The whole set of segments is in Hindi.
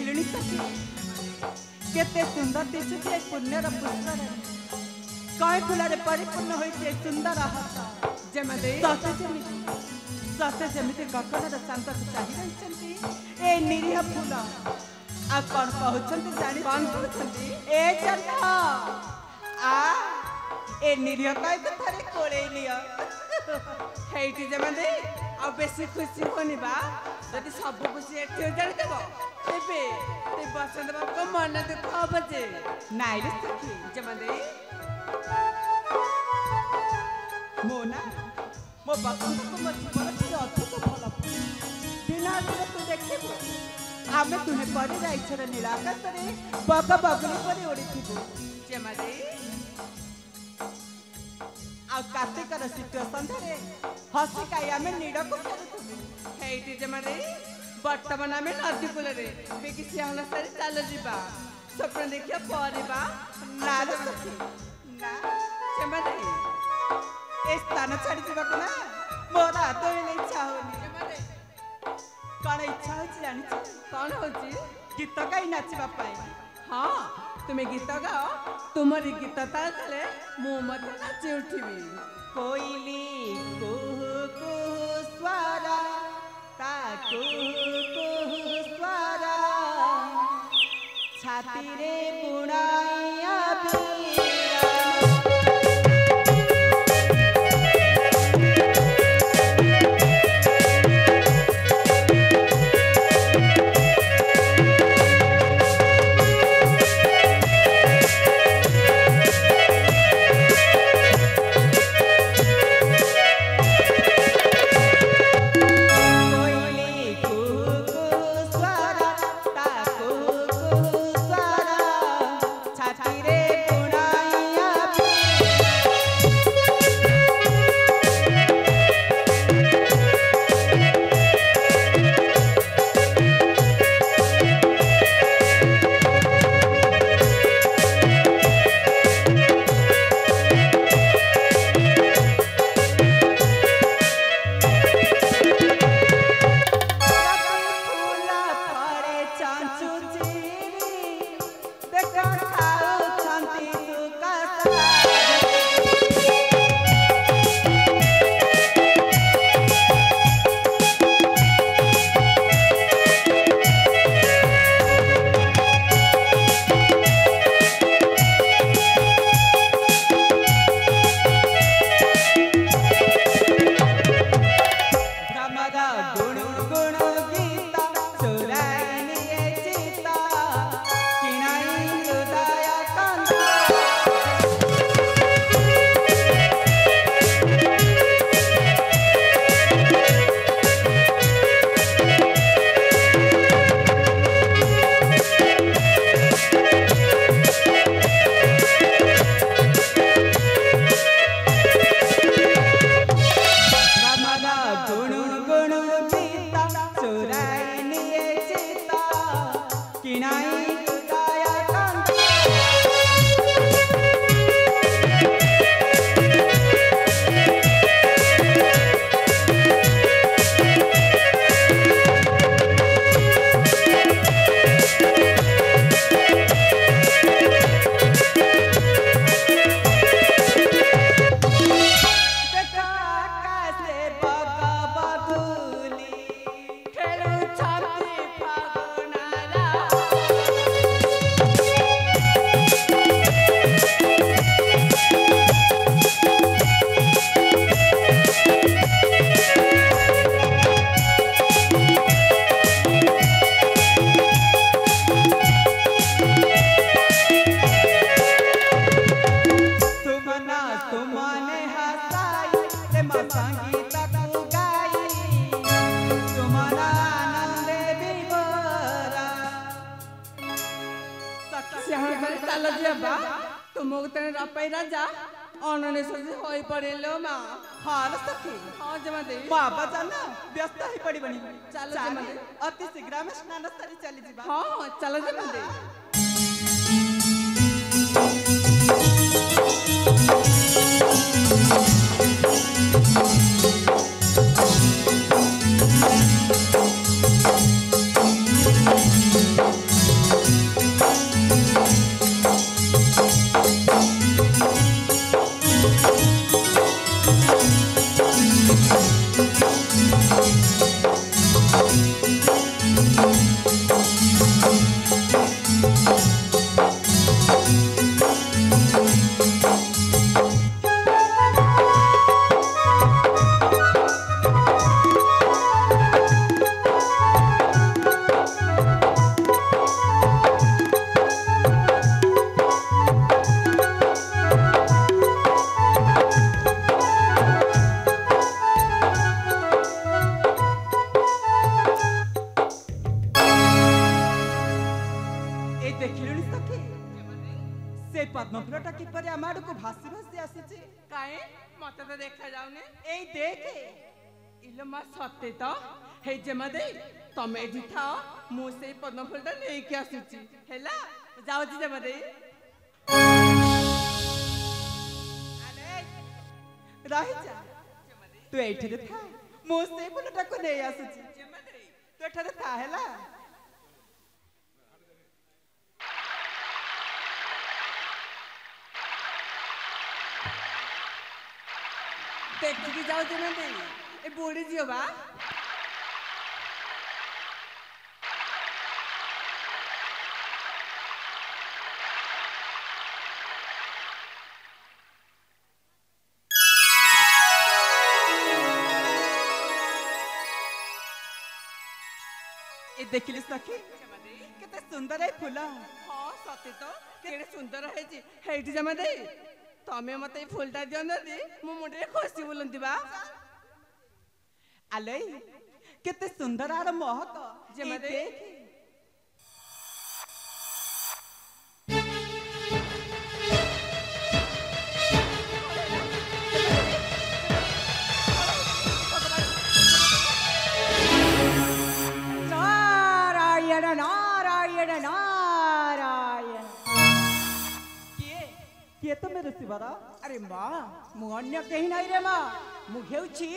देखिलुनी सखी केते सुंदर दिशुचे पुण्यर पुष्कर कई फुलरे परिपूर्ण होइछे सुंदर हाथ जेमदे सते जेमिति गगनर शांत चाहि रहिछन्ति ए निरीह फूल आ कौन कहउछन्ति जानि कौन कहउछन्ति ए चन्ना आ ए निरीह कई तो थारे कोले लियो हेइति जेमदे आ बेसी खुशी होनी बा जदि सब खुशी एठी जानि देबो तेबे ते बसंत बाबू को मन दुख हबो जे नाइ रे सखी जेमदे मोना मो बसंत को मो जीवन से अधिक भल दिना दिन तू देखिबो आमे तुहे परि जाइछर नीलाकाश रे बग बगली परि उड़िथिबो जेमदे आ कार्तिकर शीत संध्यारे हसी काई आमे नीड़को फेरुथिबु हेइति जेमदे वर्तमान आमे नदी कूल रे बेगी सियाहला सारी चल जीवा स्वप्न देखिया परिबा ना रे सखी ना जेमदे ए स्थान छाड़ी जीवा को ना मोर हाथ में इच्छा होनी जेमदे कौन इच्छा हो जानी कौन होची गीत गाई नाचबा पाई हां तुम्हें गीत गाओ तुम्हारी गीत ताले मु मत नाची उठिबी कोइली कुहू कुहू स्वारा ता कुहू कुहू स्वारा छाती रे बुणाइया बीरा तुमको तेरे रपाई राजा अनने सजी होई पड़ेलो मां हार सखी हां जमादे बाबा जाना व्यस्त ही पड़ी बनी चलो जमादे अति शीघ्र में स्नान सारी चली जीवा हां चलो जमादे ए देखिलुनी सखी से पद्मफुलटा किपरि आम आड़ को भासी भासी आसी काए मत तो देखा जाऊने ए देख इलो मा सत्य तो हे जमा दे तमे एठी थाओ मु से पद्मफुलटा नै के आसीची हैला जाऊ जी जमा दे अरे रही जा तू एठी था मु से फुलटा को नै आसीची जमा दे तू एठी था हैला देखी जाओ जमा दे ए बोड़ी जियो बा ए देखिली सखी केते सुंदर है फूल हां सते तो केते सुंदर है जी हेठी जमा दे तमे मते फूलटा दियो नदी मु मुंडे खुशी बोलंती बा आले केते सुंदर आर महक जमा दे नारायण नारायण नारायण किए तो मेरे शिवरा अरे माँ मु अन्य कहीं नहीं रे माँ मु हेउची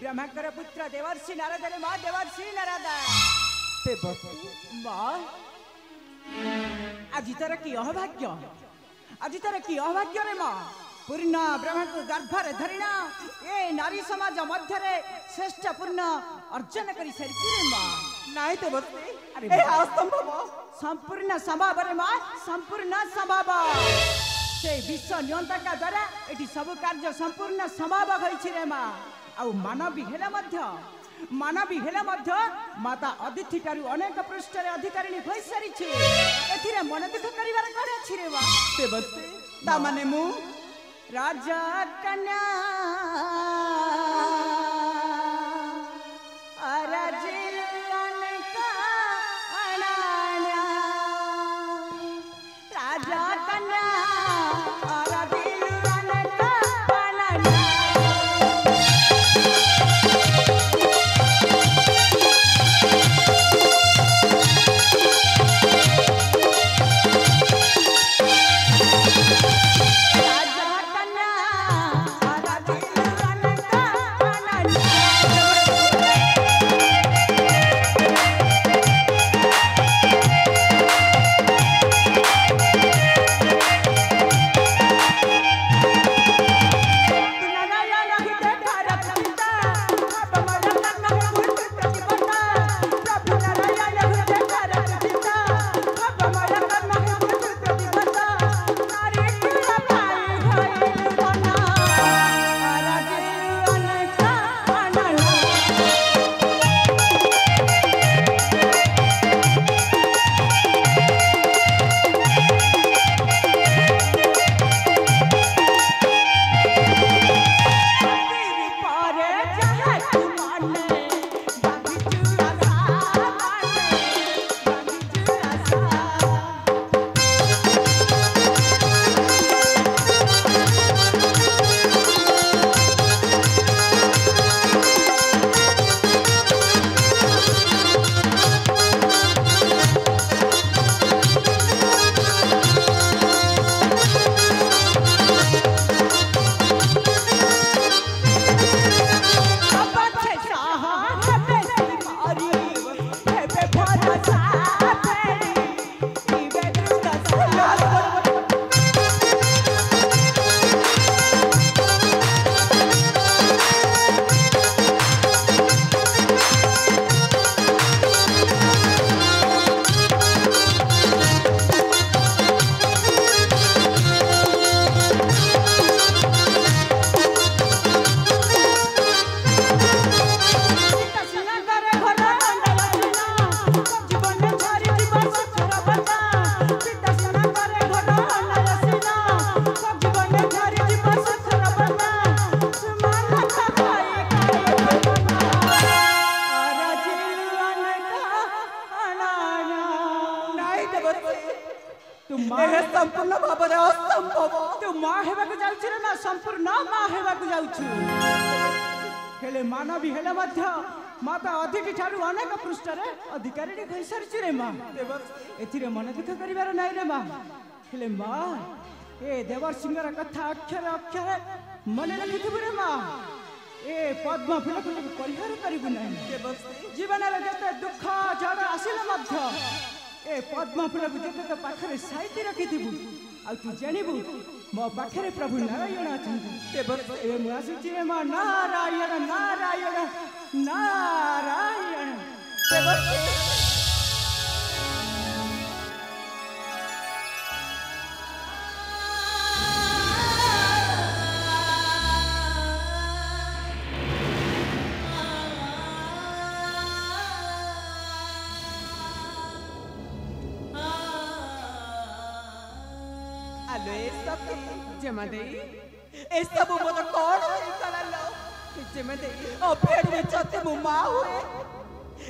ब्रह्मांकर पुत्र देवर्षि नारद रे माँ देवर्षि नारद माँ आज तार की अभाग्य आज तार की अभाग्य रे माँ पूर्ण ब्रह्मा को गर्भरे धरिना ए नारी समाज मध्य रे श्रेष्ठ पूर्ण अर्जन करी सारी रे माँ नहीं तो बस्ती अरे असंभव संपूर्ण संभव रे माँ संपूर्ण संभव से विश्व नियंत्रण द्वारा एटी सब कार्य संपूर्ण संभव होइछि रे माँ आ मानवी हेले मध्य माता अतिथि ठारू अनेक पृष्ठ रे अधिकारिणी होई सारी छि एथिरे मन दुख करिवार कोन अछि रे माँ से बस्ती ता माने मु राजा कन्या तू माँ ए संपूर्ण भाବରେ असंभव तू माँ हेबाकु जाउछु रे माँ संपूर्ण माँ हेबाकु जाउछु हेले मानवी हेले मध्य माता अतिथि ठारू अनेक पृष्ठ रे अधिकारी रे कहि सारिछु रे माँ एथिरे मन दुख करिवार नाही रे माँ हेले माँ ए देवर सिंहर कथा अक्षर अक्षर मन रखिथिबु रे माँ ए पद्म फूल को परिहार करिबु नाही जीवन रे जते दुख झड़ आसिले मध्य ए पद्म फूल को जते तो पाखरे साइति रखिथिबु आ तू जानिबु मो पाखरे प्रभु नारायण अछंती ए मु आसी रे माँ नारायण नारायण नारायण जेमा दे ए सब मोद कोण होई कलालो जेमा दे ओ फेड़ में चते मु मां हुए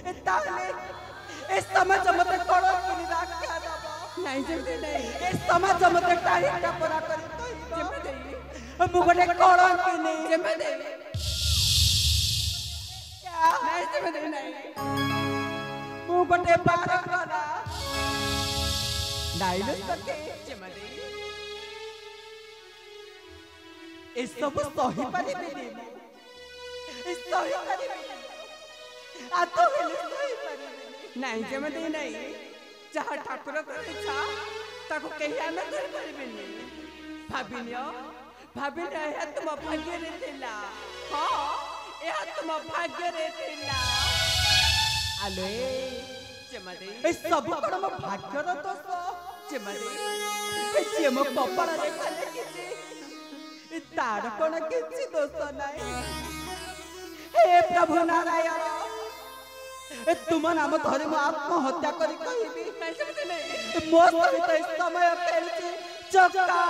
ए ताले ए समाज मते कोण किनी राख्या दबो नहीं जेते नहीं ए समाज मते टाई टापरा करी तो जेमा दे मु गने कोण किनी जेमा दे क्या नहीं जेमा दे नहीं मु गने बार करा नाइले सके जेमा दे ए सब सही परिबेनी ए सही परिबेनी आ तो हेले सही परिबेनी नहीं जेमे दे नहीं जहा ठाकुर को इच्छा ताको केही आमे कर परिबेनी भाबिनियो ए तुम भाग्य रे थिला हां ए तुम भाग्य रे थिला आले जेमे दे ए सब कोन म भाग्य रो तो जेमे दे ए जेम कपाळ रे खाले किछि तार कोन किछि दोष नाही हे प्रभु नारायण ए तुम नाम धरि म आत्महत्या करी कहिबी नहीं समझे नहीं मो सहित समय खेलछि चका